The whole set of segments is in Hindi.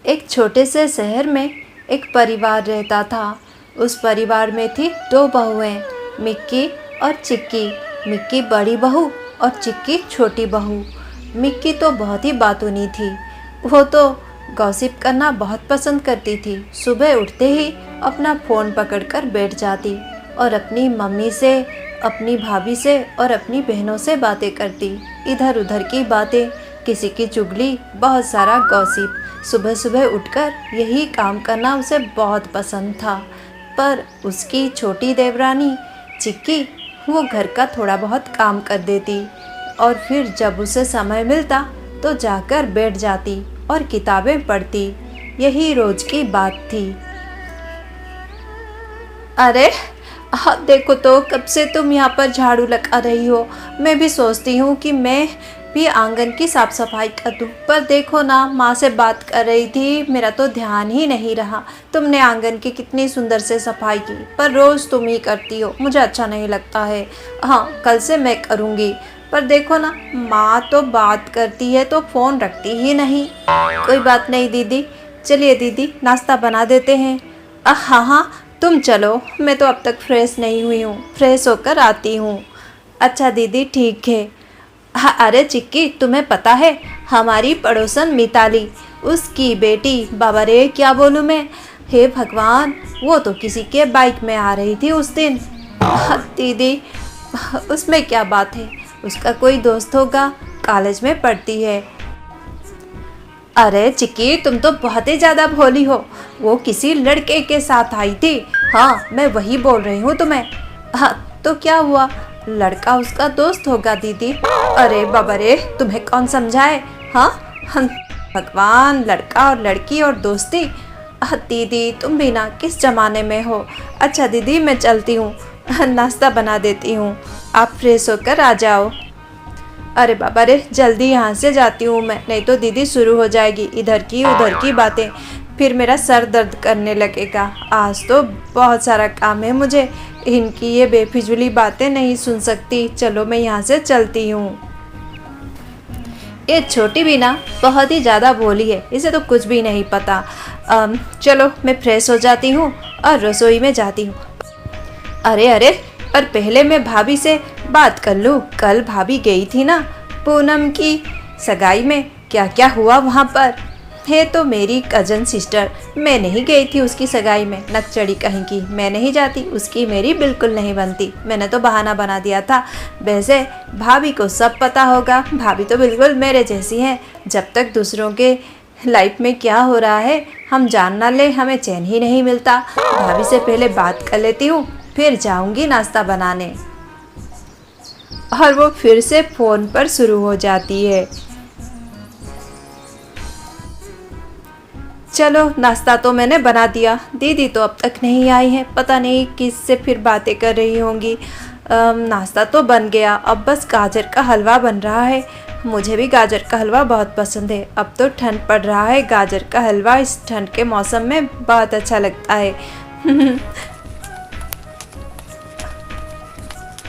एक छोटे से शहर में एक परिवार रहता था। उस परिवार में थी दो बहुएं, मिक्की और चिक्की। मिक्की बड़ी बहू और चिक्की छोटी बहू। मिक्की तो बहुत ही बातूनी थी। वो तो गॉसिप करना बहुत पसंद करती थी। सुबह उठते ही अपना फ़ोन पकड़कर बैठ जाती और अपनी मम्मी से, अपनी भाभी से और अपनी बहनों से बातें करती। इधर उधर की बातें, किसी की चुगली, बहुत सारा गॉसिप। सुबह सुबह उठकर यही काम करना उसे बहुत पसंद था। पर उसकी छोटी देवरानी चिक्की वो घर का थोड़ा बहुत काम कर देती और फिर जब उसे समय मिलता तो जाकर बैठ जाती और किताबें पढ़ती। यही रोज की बात थी। अरे देखो तो कब से तुम यहाँ पर झाड़ू लगा रही हो। मैं भी सोचती हूँ कि मैं भी आंगन की साफ सफाई कर दूँ, पर देखो ना, माँ से बात कर रही थी, मेरा तो ध्यान ही नहीं रहा। तुमने आंगन की कितनी सुंदर से सफाई की, पर रोज़ तुम ही करती हो, मुझे अच्छा नहीं लगता है। हाँ, कल से मैं करूँगी। पर देखो ना, माँ तो बात करती है तो फ़ोन रखती ही नहीं। कोई बात नहीं दीदी, चलिए दीदी नाश्ता बना देते हैं। हाँ हाँ, तुम चलो, मैं तो अब तक फ्रेश नहीं हुई हूँ, फ्रेश होकर आती हूँ। अच्छा दीदी ठीक है। हाँ, अरे चिक्की, तुम्हें पता है हमारी पड़ोसन मिताली, उसकी बेटी, बाबा रे क्या बोलूँ मैं, हे भगवान, वो तो किसी के बाइक में आ रही थी उस दिन। दीदी उसमें क्या बात है, उसका कोई दोस्त होगा, कॉलेज में पढ़ती है। अरे चिक्की, तुम तो बहुत ही ज़्यादा भोली हो, वो किसी लड़के के साथ आई थी। हाँ, मैं वही बोल रही हूँ तुम्हें। हाँ, तो क्या हुआ, लड़का उसका दोस्त होगा दीदी। अरे बाबा रे, तुम्हें कौन समझाए। हाँ, भगवान, लड़का और लड़की और दोस्ती। दीदी तुम भी ना किस ज़माने में हो। अच्छा दीदी मैं चलती हूँ, नाश्ता बना देती हूँ, आप फ्रेश होकर आ जाओ। अरे बाबा रे, जल्दी यहाँ से जाती हूँ मैं, नहीं तो दीदी शुरू हो जाएगी इधर की उधर की बातें, फिर मेरा सर दर्द करने लगेगा। आज तो बहुत सारा काम है मुझे, इनकी ये बेफिजुली बातें नहीं सुन सकती। चलो मैं यहाँ से चलती हूँ। ये छोटी भी ना बहुत ही ज़्यादा भोली है, इसे तो कुछ भी नहीं पता। चलो मैं फ्रेश हो जाती हूँ और रसोई में जाती हूँ। अरे अरे, पर पहले मैं भाभी से बात कर लूँ। कल भाभी गई थी ना पूनम की सगाई में, क्या क्या हुआ वहाँ पर। है तो मेरी कज़न सिस्टर, मैं नहीं गई थी उसकी सगाई में, नकचड़ी कहीं की, मैं नहीं जाती, उसकी मेरी बिल्कुल नहीं बनती, मैंने तो बहाना बना दिया था। वैसे भाभी को सब पता होगा, भाभी तो बिल्कुल मेरे जैसी हैं, जब तक दूसरों के लाइफ में क्या हो रहा है हम जान ना ले, हमें चैन ही नहीं मिलता। भाभी से पहले बात कर लेती हूँ, फिर जाऊँगी नाश्ता बनाने। और वो फिर से फ़ोन पर शुरू हो जाती है। चलो नाश्ता तो मैंने बना दिया, दीदी तो अब तक नहीं आई है, पता नहीं किससे फिर बातें कर रही होंगी। नाश्ता तो बन गया, अब बस गाजर का हलवा बन रहा है। मुझे भी गाजर का हलवा बहुत पसंद है। अब तो ठंड पड़ रहा है, गाजर का हलवा इस ठंड के मौसम में बहुत अच्छा लगता है।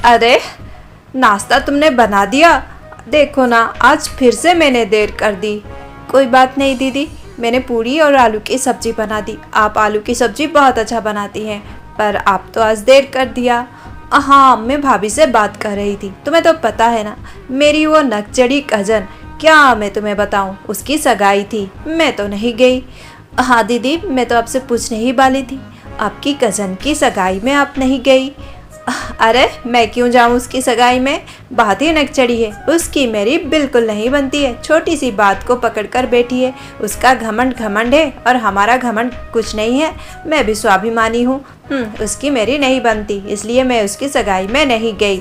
अरे नाश्ता तुमने बना दिया, देखो ना आज फिर से मैंने देर कर दी। कोई बात नहीं दीदी, मैंने पूरी और आलू की सब्ज़ी बना दी। आप आलू की सब्ज़ी बहुत अच्छा बनाती हैं, पर आप तो आज देर कर दिया। हाँ, मैं भाभी से बात कर रही थी, तुम्हें तो पता है ना, मेरी वो नकचड़ी कज़न, क्या मैं तुम्हें बताऊँ, उसकी सगाई थी, मैं तो नहीं गई। हाँ दीदी, मैं तो आपसे पूछने ही वाली थी, आपकी कज़न की सगाई में आप नहीं गई। अरे मैं क्यों जाऊँ उसकी सगाई में, बहुत ही नकचड़ी है, उसकी मेरी बिल्कुल नहीं बनती है, छोटी सी बात को पकड़ कर बैठी है। उसका घमंड घमंड है और हमारा घमंड कुछ नहीं है, मैं भी स्वाभिमानी हूँ। उसकी मेरी नहीं बनती, इसलिए मैं उसकी सगाई में नहीं गई।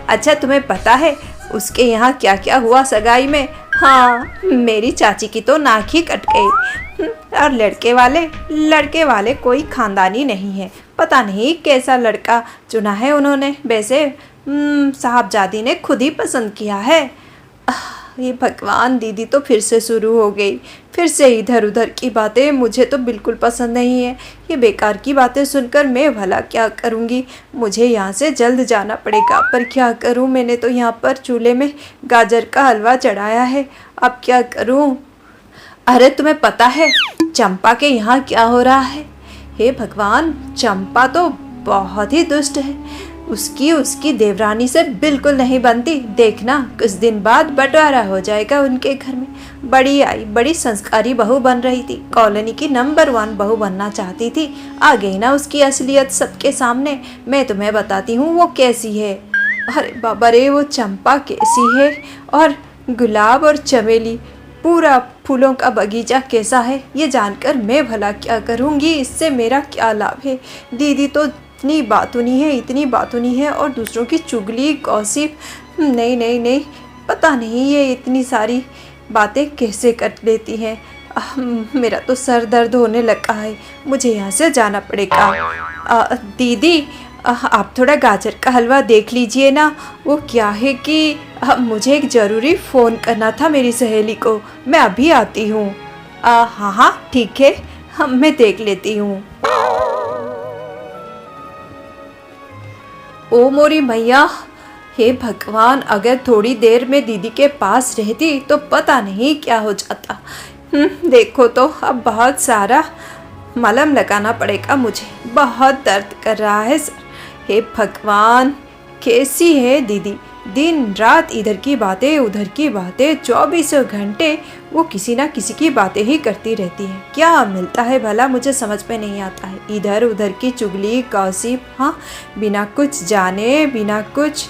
अच्छा तुम्हें पता है उसके यहाँ क्या क्या हुआ सगाई में। हाँ, मेरी चाची की तो नाक ही कट गई। और लड़के वाले कोई खानदानी नहीं है, पता नहीं कैसा लड़का चुना है उन्होंने, वैसे साहबजादी ने खुद ही पसंद किया है। ये भगवान, दीदी तो फिर से शुरू हो गई, फिर से इधर उधर की बातें, मुझे तो बिल्कुल पसंद नहीं है। ये बेकार की बातें सुनकर मैं भला क्या करूँगी, मुझे यहाँ से जल्द जाना पड़ेगा, पर क्या करूँ, मैंने तो यहाँ पर चूल्हे में गाजर का हलवा चढ़ाया है, अब क्या करूँ। अरे तुम्हें पता है चंपा के यहाँ क्या हो रहा है? हे भगवान, चंपा तो बहुत ही दुष्ट है। उसकी देवरानी से बिल्कुल नहीं बनती। देखना कुछ दिन बाद बंटवारा हो जाएगा उनके घर में। बड़ी संस्कारी बहू बन रही थी, कॉलोनी की नंबर 1 बहू बनना चाहती थी। आ गई ना उसकी असलियत सबके सामने। मैं तुम्हें बताती हूँ वो कैसी है। अरे बाबा रे, वो चंपा कैसी है, और गुलाब और चमेली, पूरा फूलों का बगीचा कैसा है, ये जानकर मैं भला क्या करूँगी? इससे मेरा क्या लाभ है? दीदी तो इतनी बातूनी है, और दूसरों की चुगली गॉसिप, नहीं नहीं नहीं, पता नहीं ये इतनी सारी बातें कैसे कर लेती हैं। मेरा तो सर दर्द होने लगा है, मुझे यहाँ से जाना पड़ेगा। दीदी, आप थोड़ा गाजर का हलवा देख लीजिए ना। वो क्या है कि मुझे एक ज़रूरी फ़ोन करना था मेरी सहेली को। मैं अभी आती हूँ। हाँ हाँ ठीक है, मैं देख लेती हूँ। ओ मोरी मैया, हे भगवान, अगर थोड़ी देर में दीदी के पास रहती तो पता नहीं क्या हो जाता। देखो तो अब बहुत सारा मलहम लगाना पड़ेगा मुझे, बहुत दर्द कर रहा है सर। हे भगवान, कैसी है दीदी? दिन रात इधर की बातें उधर की बातें, 24 घंटे वो किसी ना किसी की बातें ही करती रहती है। क्या मिलता है भला, मुझे समझ में नहीं आता है। इधर उधर की चुगली गॉसिप, हाँ, बिना कुछ जाने बिना कुछ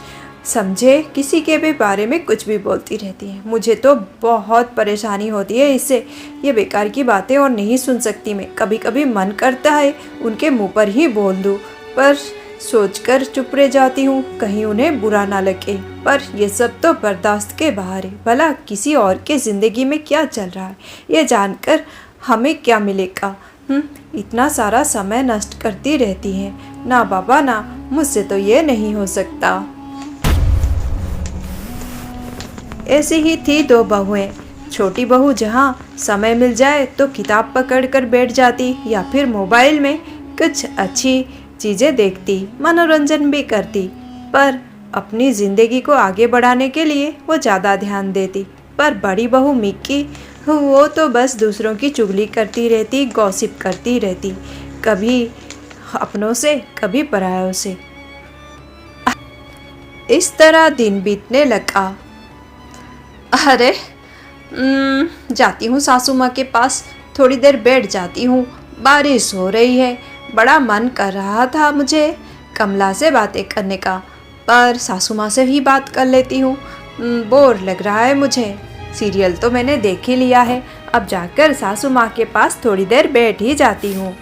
समझे किसी के भी बारे में कुछ भी बोलती रहती है। मुझे तो बहुत परेशानी होती है इससे। ये बेकार की बातें और नहीं सुन सकती मैं। कभी कभी मन करता है उनके मुंह पर ही बोल दूँ, पर सोचकर चुप रह जाती हूँ, कहीं उन्हें बुरा ना लगे। पर ये सब तो बर्दाश्त के बाहर है। भला किसी और के ज़िंदगी में क्या चल रहा है, ये जानकर हमें क्या मिलेगा? इतना सारा समय नष्ट करती रहती हैं। ना बाबा ना, मुझसे तो ये नहीं हो सकता। ऐसी ही थी 2 बहुएं। छोटी बहू जहाँ समय मिल जाए तो किताब पकड़ कर बैठ जाती, या फिर मोबाइल में कुछ अच्छी चीज़ें देखती, मनोरंजन भी करती, पर अपनी ज़िंदगी को आगे बढ़ाने के लिए वो ज़्यादा ध्यान देती। पर बड़ी बहू मिक्की, वो तो बस दूसरों की चुगली करती रहती, गॉसिप करती रहती, कभी अपनों से कभी परायों से। इस तरह दिन बीतने लगा। अरे जाती हूँ सासू माँ के पास, थोड़ी देर बैठ जाती हूँ। बारिश हो रही है, बड़ा मन कर रहा था मुझे कमला से बातें करने का, पर सासू माँ से ही बात कर लेती हूँ। बोर लग रहा है मुझे। सीरियल तो मैंने देख ही लिया है, अब जाकर सासू माँ के पास थोड़ी देर बैठ ही जाती हूँ।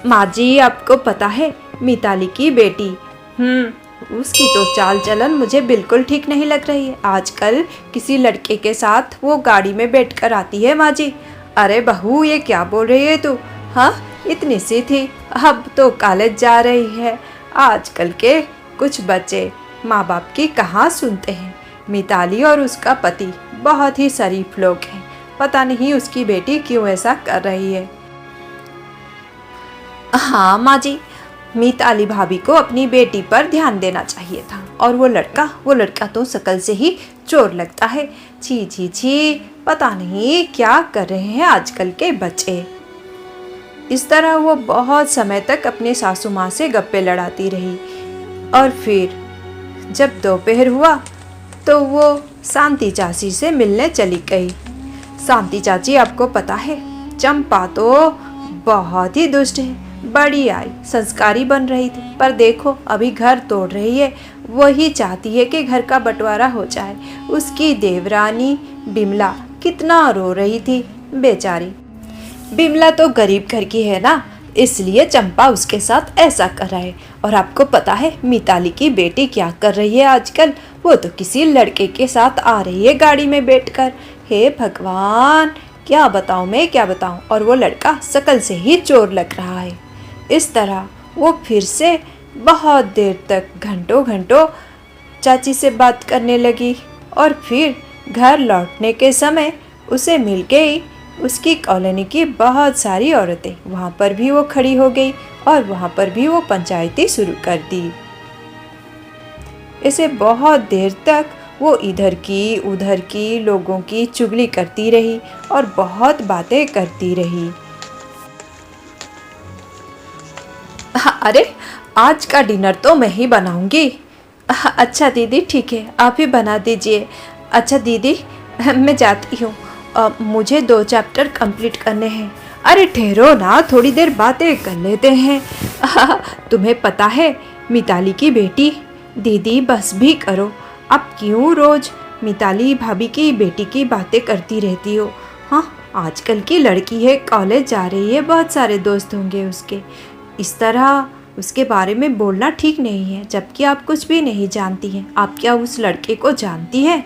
माँ जी, आपको पता है मिताली की बेटी, उसकी तो चाल चलन मुझे बिल्कुल ठीक नहीं लग रही है। आजकल किसी लड़के के साथ वो गाड़ी में बैठकर आती है। माँ जी, अरे बहू, ये क्या बोल रही है तू? हाँ, इतनी सी थी, अब तो कॉलेज जा रही है। आजकल के कुछ बच्चे माँ बाप की कहाँ सुनते हैं। मिताली और उसका पति बहुत ही शरीफ लोग हैं। पता नहीं उसकी बेटी क्यों ऐसा कर रही है। हाँ माँ जी, मिताली भाभी को अपनी बेटी पर ध्यान देना चाहिए था। और वो लड़का तो शकल से ही चोर लगता है। छी छी छी, पता नहीं क्या कर रहे हैं आजकल के बच्चे। इस तरह वो बहुत समय तक अपने सासू माँ से गप्पे लड़ाती रही। और फिर जब दोपहर हुआ तो वो शांति चाची से मिलने चली गई। शांति चाची, आपको पता है चंपा तो बहुत ही दुष्ट है। बड़ी आई, संस्कारी बन रही थी, पर देखो अभी घर तोड़ रही है। वही चाहती है कि घर का बंटवारा हो जाए। उसकी देवरानी बिमला कितना रो रही थी बेचारी। बिमला तो गरीब घर की है ना, इसलिए चंपा उसके साथ ऐसा कर रहा है। और आपको पता है मिताली की बेटी क्या कर रही है आजकल? वो तो किसी लड़के के साथ आ रही है गाड़ी में बैठकर। हे भगवान, क्या बताऊँ मैं, क्या बताऊँ। और वो लड़का शकल से ही चोर लग रहा है। इस तरह वो फिर से बहुत देर तक घंटों घंटों चाची से बात करने लगी। और फिर घर लौटने के समय उसे मिल गई उसकी कॉलोनी की बहुत सारी औरतें। वहाँ पर भी वो खड़ी हो गई और वहाँ पर भी वो पंचायती शुरू कर दी। इसे बहुत देर तक वो इधर की उधर की लोगों की चुगली करती रही और बहुत बातें करती रही। अरे आज का डिनर तो मैं ही बनाऊंगी। अच्छा दीदी ठीक है, आप ही बना दीजिए। अच्छा दीदी मैं जाती हूँ, मुझे 2 चैप्टर कंप्लीट करने हैं। अरे ठहरो ना, थोड़ी देर बातें कर लेते हैं। तुम्हें पता है मिताली की बेटी। दीदी बस भी करो, आप क्यों रोज मिताली भाभी की बेटी की बातें करती रहती हो। हाँ आजकल की लड़की है, कॉलेज जा रही है, बहुत सारे दोस्त होंगे उसके। इस तरह उसके बारे में बोलना ठीक नहीं है, जबकि आप कुछ भी नहीं जानती हैं। आप क्या उस लड़के को जानती हैं?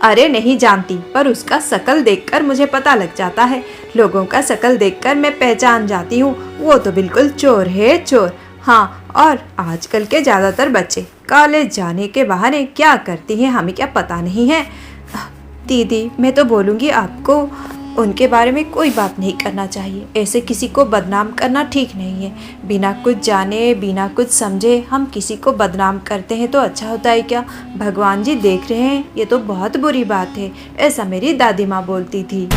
अरे नहीं जानती, पर उसका शकल देखकर मुझे पता लग जाता है। लोगों का शकल देखकर मैं पहचान जाती हूँ, वो तो बिल्कुल चोर है, चोर। हाँ, और आजकल के ज़्यादातर बच्चे कॉलेज जाने के बहाने क्या करती हैं हमें क्या पता नहीं है। दीदी मैं तो बोलूँगी आपको उनके बारे में कोई बात नहीं करना चाहिए। ऐसे किसी को बदनाम करना ठीक नहीं है। बिना कुछ जाने बिना कुछ समझे हम किसी को बदनाम करते हैं तो अच्छा होता है क्या? भगवान जी देख रहे हैं, ये तो बहुत बुरी बात है। ऐसा मेरी दादी माँ बोलती थी।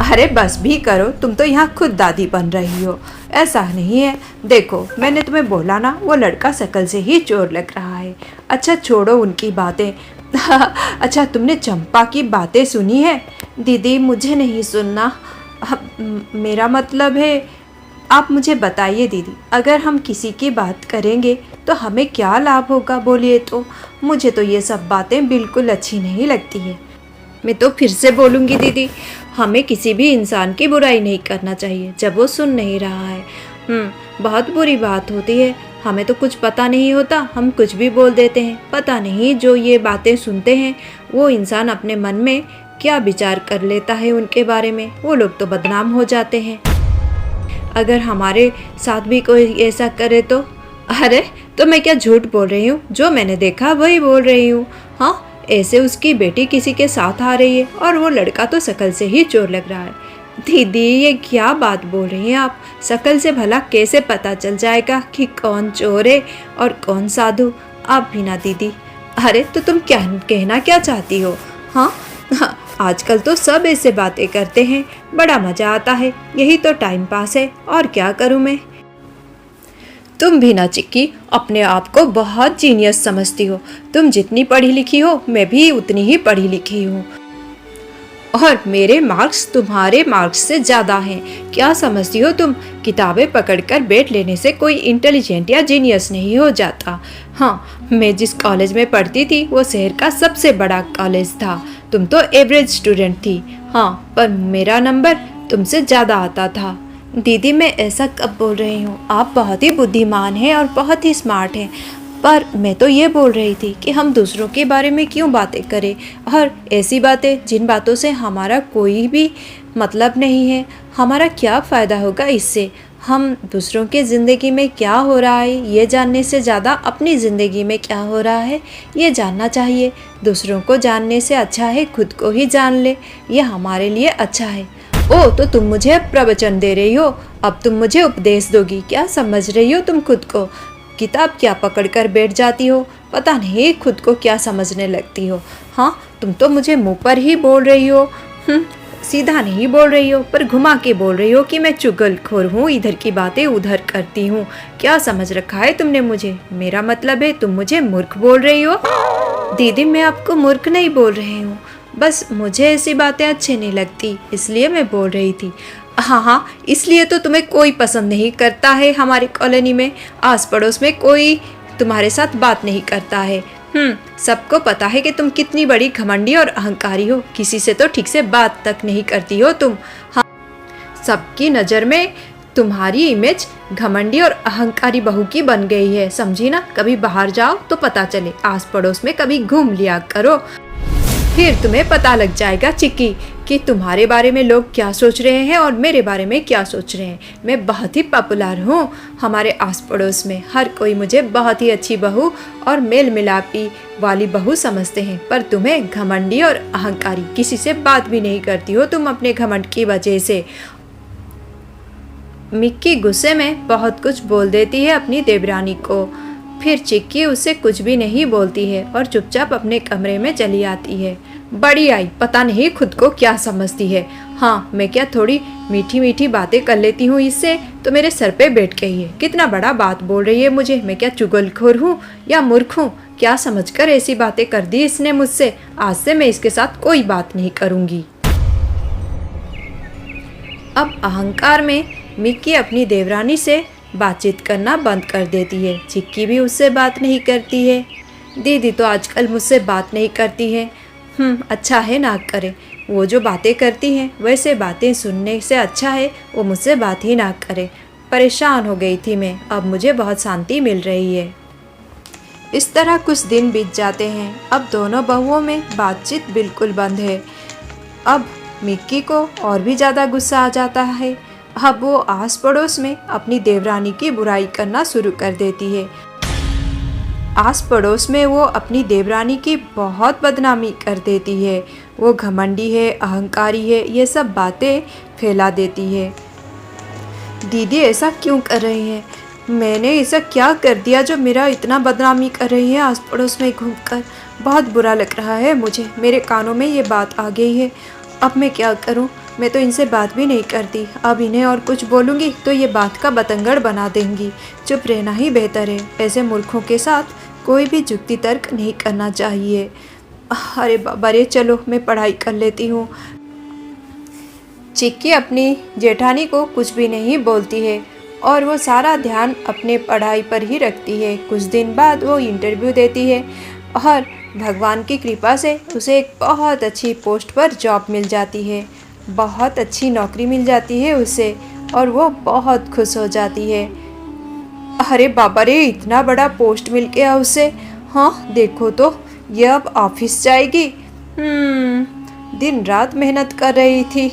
अरे बस भी करो, तुम तो यहाँ खुद दादी बन रही हो। ऐसा नहीं है, देखो मैंने तुम्हें बोला ना, वो लड़का शकल से ही चोर लग रहा है। अच्छा छोड़ो उनकी बातें। अच्छा तुमने चंपा की बातें सुनी है? दीदी मुझे नहीं सुनना, मेरा मतलब है आप मुझे बताइए दीदी, अगर हम किसी की बात करेंगे तो हमें क्या लाभ होगा बोलिए तो। मुझे तो ये सब बातें बिल्कुल अच्छी नहीं लगती है। मैं तो फिर से बोलूँगी दीदी, हमें किसी भी इंसान की बुराई नहीं करना चाहिए जब वो सुन नहीं रहा है। बहुत बुरी बात होती है। हमें तो कुछ पता नहीं होता, हम कुछ भी बोल देते हैं। पता नहीं जो ये बातें सुनते हैं वो इंसान अपने मन में क्या विचार कर लेता है उनके बारे में। वो लोग तो बदनाम हो जाते हैं। अगर हमारे साथ भी कोई ऐसा करे तो। अरे तो मैं क्या झूठ बोल रही हूँ? जो मैंने देखा वही बोल रही हूँ। हाँ ऐसे उसकी बेटी किसी के साथ आ रही है और वो लड़का तो शकल से ही चोर लग रहा है। दीदी ये क्या बात बोल रही हैं आप? शकल से भला कैसे पता चल जाएगा कि कौन चोर है और कौन साधु? आप भी ना दीदी। अरे तो तुम क्या कहना क्या चाहती हो? हाँ आजकल तो सब ऐसे बातें करते हैं, बड़ा मज़ा आता है। यही तो टाइम पास है, और क्या करूँ मैं। तुम भी ना चिक्की अपने आप को बहुत जीनियस समझती हो। तुम जितनी पढ़ी लिखी हो मैं भी उतनी ही पढ़ी लिखी हूँ, और मेरे मार्क्स तुम्हारे मार्क्स से ज़्यादा हैं। क्या समझती हो तुम? किताबें पकड़कर बैठ लेने से कोई इंटेलिजेंट या जीनियस नहीं हो जाता। हाँ मैं जिस कॉलेज में पढ़ती थी वो शहर का सबसे बड़ा कॉलेज था। तुम तो एवरेज स्टूडेंट थी। हाँ पर मेरा नंबर तुमसे ज़्यादा आता था। दीदी मैं ऐसा कब बोल रही हूँ? आप बहुत ही बुद्धिमान हैं और बहुत ही स्मार्ट हैं, पर मैं तो ये बोल रही थी कि हम दूसरों के बारे में क्यों बातें करें, और ऐसी बातें जिन बातों से हमारा कोई भी मतलब नहीं है। हमारा क्या फ़ायदा होगा इससे? हम दूसरों की ज़िंदगी में क्या हो रहा है ये जानने से ज़्यादा अपनी ज़िंदगी में क्या हो रहा है ये जानना चाहिए। दूसरों को जानने से अच्छा है खुद को ही जान ले, ये हमारे लिए अच्छा है। ओ तो तुम मुझे प्रवचन दे रही हो? अब तुम मुझे उपदेश दोगी? क्या समझ रही हो तुम खुद को? किताब क्या पकड़ कर बैठ जाती हो? पता नहीं खुद को क्या समझने लगती हो। हाँ तुम तो मुझे मुंह पर ही बोल रही हो। सीधा नहीं बोल रही हो, पर घुमा के बोल रही हो कि मैं चुगलखोर हूँ, इधर की बातें उधर करती हूँ। क्या समझ रखा है तुमने मुझे? मेरा मतलब है तुम मुझे मूर्ख बोल रही हो। दीदी मैं आपको मूर्ख नहीं बोल रही हूँ, बस मुझे ऐसी बातें अच्छी नहीं लगती इसलिए मैं बोल रही थी। हाँ इसलिए तो तुम्हें कोई पसंद नहीं करता है हमारी कॉलोनी में। आस पड़ोस में कोई तुम्हारे साथ बात नहीं करता है। सबको पता है कि तुम कितनी बड़ी घमंडी और अहंकारी हो। किसी से तो ठीक से बात तक नहीं करती हो तुम। हाँ सबकी नज़र में तुम्हारी इमेज घमंडी और अहंकारी बहू की बन गई है, समझी ना। कभी बाहर जाओ तो पता चले, आस पड़ोस में कभी घूम लिया करो, फिर तुम्हें पता लग जाएगा चिक्की कि तुम्हारे बारे में लोग क्या सोच रहे हैं और मेरे बारे में क्या सोच रहे हैं। मैं बहुत ही पॉपुलर हूँ हमारे आस पड़ोस में। हर कोई मुझे बहुत ही अच्छी बहू और मेल मिलापी वाली बहू समझते हैं, पर तुम्हें घमंडी और अहंकारी, किसी से बात भी नहीं करती हो तुम अपने घमंड की वजह से। मिक्की गुस्से में बहुत कुछ बोल देती है अपनी देवरानी को। फिर चिक्की उससे कुछ भी नहीं बोलती है और चुपचाप अपने कमरे में चली आती है। बड़ी आई, पता नहीं खुद को क्या समझती है। हाँ, मैं क्या थोड़ी मीठी मीठी बातें कर लेती हूँ इससे तो मेरे सर पे बैठ गई है। कितना बड़ा बात बोल रही है मुझे। मैं क्या चुगलखोर हूँ या मूर्ख हूँ? क्या समझकर ऐसी बातें कर दी इसने मुझसे। आज से मैं इसके साथ कोई बात नहीं करूँगी। अब अहंकार में मिक्की अपनी देवरानी से बातचीत करना बंद कर देती है। चिक्की भी उससे बात नहीं करती है। दीदी तो आजकल मुझसे बात नहीं करती है। अच्छा है ना करे। वो जो बातें करती हैं वैसे बातें सुनने से अच्छा है वो मुझसे बात ही ना करे। परेशान हो गई थी मैं, अब मुझे बहुत शांति मिल रही है। इस तरह कुछ दिन बीत जाते हैं। अब दोनों बहुओं में बातचीत बिल्कुल बंद है। अब मिक्की को और भी ज़्यादा गुस्सा आ जाता है। अब वो आस पड़ोस में अपनी देवरानी की बुराई करना शुरू कर देती है। आस पड़ोस में वो अपनी देवरानी की बहुत बदनामी कर देती है। वो घमंडी है, अहंकारी है, ये सब बातें फैला देती है। दीदी ऐसा क्यों कर रही है? मैंने ऐसा क्या कर दिया जो मेरा इतना बदनामी कर रही है आस पड़ोस में घूमकर? बहुत बुरा लग रहा है मुझे। मेरे कानों में ये बात आ गई है। अब मैं क्या करूं? मैं तो इनसे बात भी नहीं करती। अब इन्हें और कुछ बोलूँगी तो ये बात का बतंगड़ बना देंगी। चुप रहना ही बेहतर है। ऐसे मूर्खों के साथ कोई भी जुक्ति तर्क नहीं करना चाहिए। अरे बाबा रे, चलो मैं पढ़ाई कर लेती हूँ। चिक्की अपनी जेठानी को कुछ भी नहीं बोलती है और वो सारा ध्यान अपने पढ़ाई पर ही रखती है। कुछ दिन बाद वो इंटरव्यू देती है और भगवान की कृपा से उसे एक बहुत अच्छी पोस्ट पर जॉब मिल जाती है। बहुत अच्छी नौकरी मिल जाती है उसे और वो बहुत खुश हो जाती है। अरे बाबा रे, इतना बड़ा पोस्ट मिल गया उसे। हाँ देखो तो, ये अब ऑफिस जाएगी। दिन रात मेहनत कर रही थी।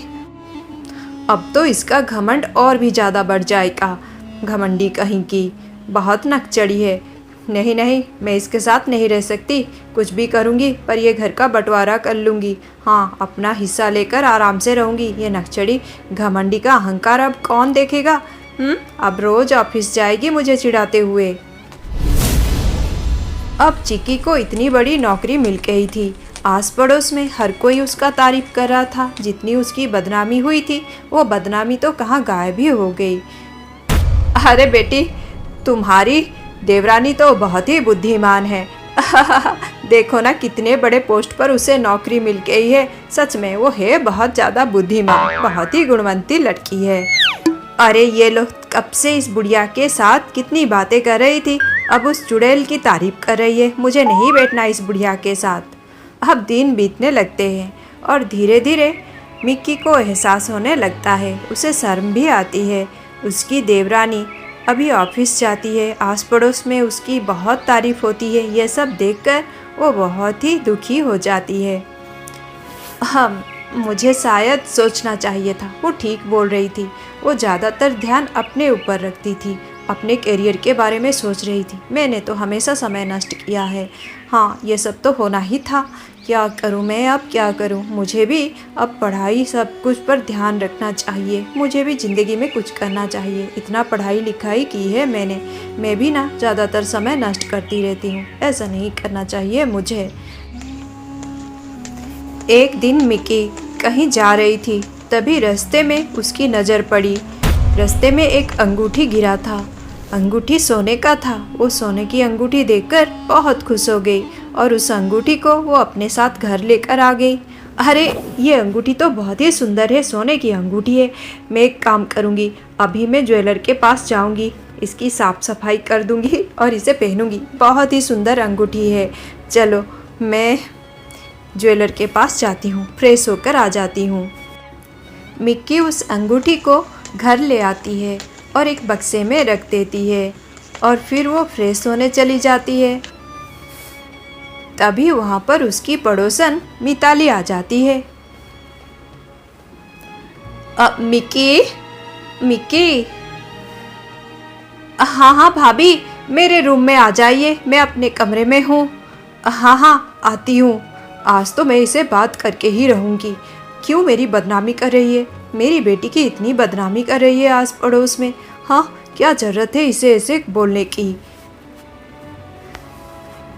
अब तो इसका घमंड और भी ज़्यादा बढ़ जाएगा। घमंडी कहीं की, बहुत नक चढ़ी है। नहीं नहीं, मैं इसके साथ नहीं रह सकती। कुछ भी करूँगी पर ये घर का बंटवारा कर लूँगी। हाँ, अपना हिस्सा लेकर आराम से रहूँगी। ये नकचढ़ी घमंडी का अहंकार अब कौन देखेगा? अब रोज ऑफिस जाएगी मुझे चिढ़ाते हुए। अब चिक्की को इतनी बड़ी नौकरी मिल गई थी। आस पड़ोस में हर कोई उसका तारीफ कर रहा था। जितनी उसकी बदनामी हुई थी वो बदनामी तो कहाँ गायब ही हो गई। अरे बेटी, तुम्हारी देवरानी तो बहुत ही बुद्धिमान है। देखो ना कितने बड़े पोस्ट पर उसे नौकरी मिल गई है। सच में वो है बहुत ज़्यादा बुद्धिमान, बहुत ही गुणवंती लड़की है। अरे ये लोग कब से इस बुढ़िया के साथ कितनी बातें कर रही थी, अब उस चुड़ैल की तारीफ कर रही है। मुझे नहीं बैठना इस बुढ़िया के साथ। अब दिन बीतने लगते हैं और धीरे धीरे मिक्की को एहसास होने लगता है। उसे शर्म भी आती है। उसकी देवरानी अभी ऑफिस जाती है, आस पड़ोस में उसकी बहुत तारीफ होती है। यह सब देखकर वो बहुत ही दुखी हो जाती है। मुझे शायद सोचना चाहिए था। वो ठीक बोल रही थी। वो ज़्यादातर ध्यान अपने ऊपर रखती थी, अपने करियर के बारे में सोच रही थी। मैंने तो हमेशा समय नष्ट किया है। हाँ, ये सब तो होना ही था। क्या करूँ मैं, अब क्या करूँ? मुझे भी अब पढ़ाई सब कुछ पर ध्यान रखना चाहिए। मुझे भी ज़िंदगी में कुछ करना चाहिए। इतना पढ़ाई लिखाई की है मैंने, मैं भी ना ज़्यादातर समय नष्ट करती रहती हूँ। ऐसा नहीं करना चाहिए मुझे। एक दिन मिक्की कहीं जा रही थी, तभी रास्ते में उसकी नज़र पड़ी। रास्ते में एक अंगूठी गिरा था। अंगूठी सोने का था। वो सोने की अंगूठी देखकर बहुत खुश हो गई और उस अंगूठी को वो अपने साथ घर लेकर आ गई। अरे ये अंगूठी तो बहुत ही सुंदर है, सोने की अंगूठी है। मैं एक काम करूँगी, अभी मैं ज्वेलर के पास जाऊँगी, इसकी साफ़ सफाई कर दूँगी और इसे पहनूँगी। बहुत ही सुंदर अंगूठी है। चलो मैं ज्वेलर के पास जाती हूँ, फ्रेश होकर आ जाती हूँ। मिक्की उस अंगूठी को घर ले आती है और एक बक्से में रख देती है और फिर वो फ्रेश होने चली जाती है। तभी वहाँ पर उसकी पड़ोसन मिताली आ जाती है। Mickey, Mickey. हाँ हाँ भाभी, मेरे रूम में आ जाइए, मैं अपने कमरे में हूँ। हाँ हाँ आती हूँ। आज तो मैं इसे बात करके ही रहूँगी। क्यों मेरी बदनामी कर रही है? मेरी बेटी की इतनी बदनामी कर रही है आस पड़ोस में। हाँ, क्या ज़रूरत है इसे ऐसे बोलने की?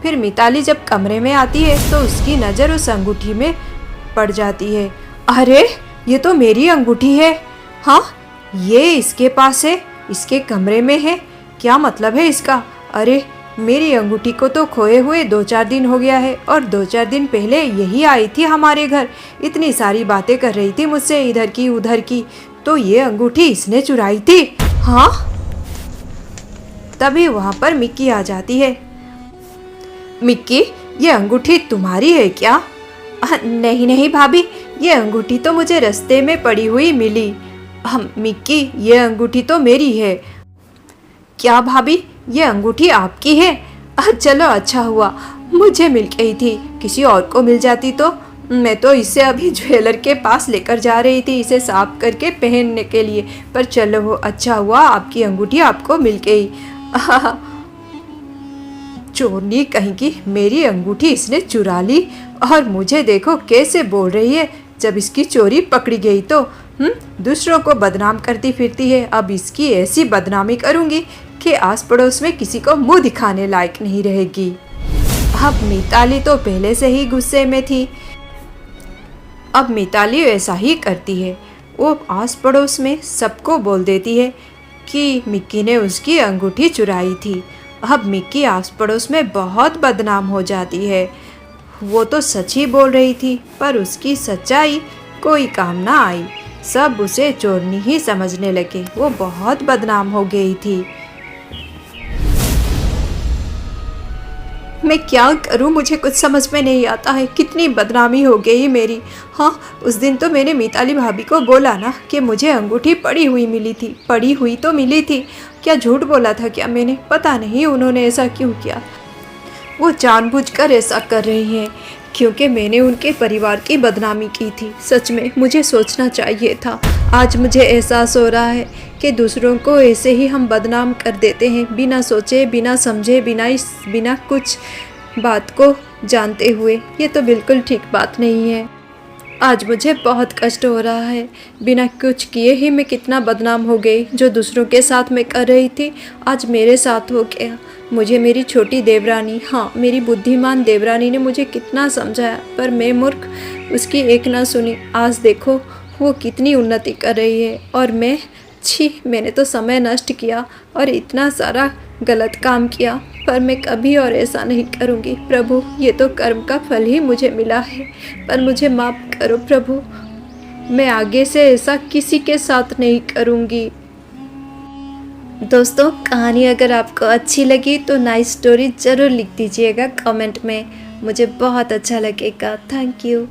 फिर मिताली जब कमरे में आती है तो उसकी नज़र उस अंगूठी में पड़ जाती है। अरे ये तो मेरी अंगूठी है। हाँ, ये इसके पास है, इसके कमरे में है। क्या मतलब है इसका? अरे मेरी अंगूठी को तो खोए हुए 2-4 दिन हो गया है और 2-4 दिन पहले यही आई थी हमारे घर। इतनी सारी बातें कर रही थी मुझसे, इधर की उधर की। तो ये अंगूठी इसने चुराई थी। हाँ। तभी वहाँ पर मिक्की आ जाती है। मिक्की, ये अंगूठी तुम्हारी है क्या? नहीं नहीं भाभी, ये अंगूठी तो मुझे रास्ते में पड़ी हुई मिली। हम मिक्की, ये अंगूठी तो मेरी है। क्या भाभी, ये अंगूठी आपकी है? चलो अच्छा हुआ मुझे मिल गई थी, किसी और को मिल जाती तो। मैं तो इसे अभी ज्वेलर के पास लेकर जा रही थी इसे साफ करके पहनने के लिए, पर चलो वो अच्छा हुआ आपकी अंगूठी आपको मिल गई। चोरनी कहीं की, मेरी अंगूठी इसने चुरा ली और मुझे देखो कैसे बोल रही है जब इसकी चोरी पकड़ी गई तो। दूसरों को बदनाम करती फिरती है। अब इसकी ऐसी बदनामी करूंगी कि आस पड़ोस में किसी को मुंह दिखाने लायक नहीं रहेगी। अब मिताली तो पहले से ही गुस्से में थी। अब मिताली ऐसा ही करती है, वो आस पड़ोस में सबको बोल देती है कि मिक्की ने उसकी अंगूठी चुराई थी। अब मिक्की आस पड़ोस में बहुत बदनाम हो जाती है। वो तो सच ही बोल रही थी, पर उसकी सच्चाई कोई काम ना आई। सब उसे चोरनी ही समझने लगे। वो बहुत बदनाम हो गई थी। मैं क्या करूं, मुझे कुछ समझ में नहीं आता है। कितनी बदनामी हो गई मेरी। हाँ, उस दिन तो मैंने मिताली भाभी को बोला ना कि मुझे अंगूठी पड़ी हुई मिली थी। पड़ी हुई तो मिली थी, क्या झूठ बोला था क्या मैंने? पता नहीं उन्होंने ऐसा क्यों किया। वो जानबूझकर ऐसा कर रही हैं क्योंकि मैंने उनके परिवार की बदनामी की थी। सच में मुझे सोचना चाहिए था। आज मुझे एहसास हो रहा है कि दूसरों को ऐसे ही हम बदनाम कर देते हैं, बिना सोचे, बिना समझे, बिना कुछ बात को जानते हुए। ये तो बिल्कुल ठीक बात नहीं है। आज मुझे बहुत कष्ट हो रहा है। बिना कुछ किए ही मैं कितना बदनाम हो गई। जो दूसरों के साथ मैं कर रही थी आज मेरे साथ हो गया। मुझे मेरी छोटी देवरानी, हाँ मेरी बुद्धिमान देवरानी ने मुझे कितना समझाया, पर मैं मूर्ख, उसकी एक ना सुनी। आज देखो वो कितनी उन्नति कर रही है और मैंने तो समय नष्ट किया और इतना सारा गलत काम किया, पर मैं कभी और ऐसा नहीं करूँगी। प्रभु, ये तो कर्म का फल ही मुझे मिला है, पर मुझे माफ़ करो प्रभु। मैं आगे से ऐसा किसी के साथ नहीं करूँगी। दोस्तों, कहानी अगर आपको अच्छी लगी तो नाइस स्टोरी ज़रूर लिख दीजिएगा कमेंट में। मुझे बहुत अच्छा लगेगा। Thank you.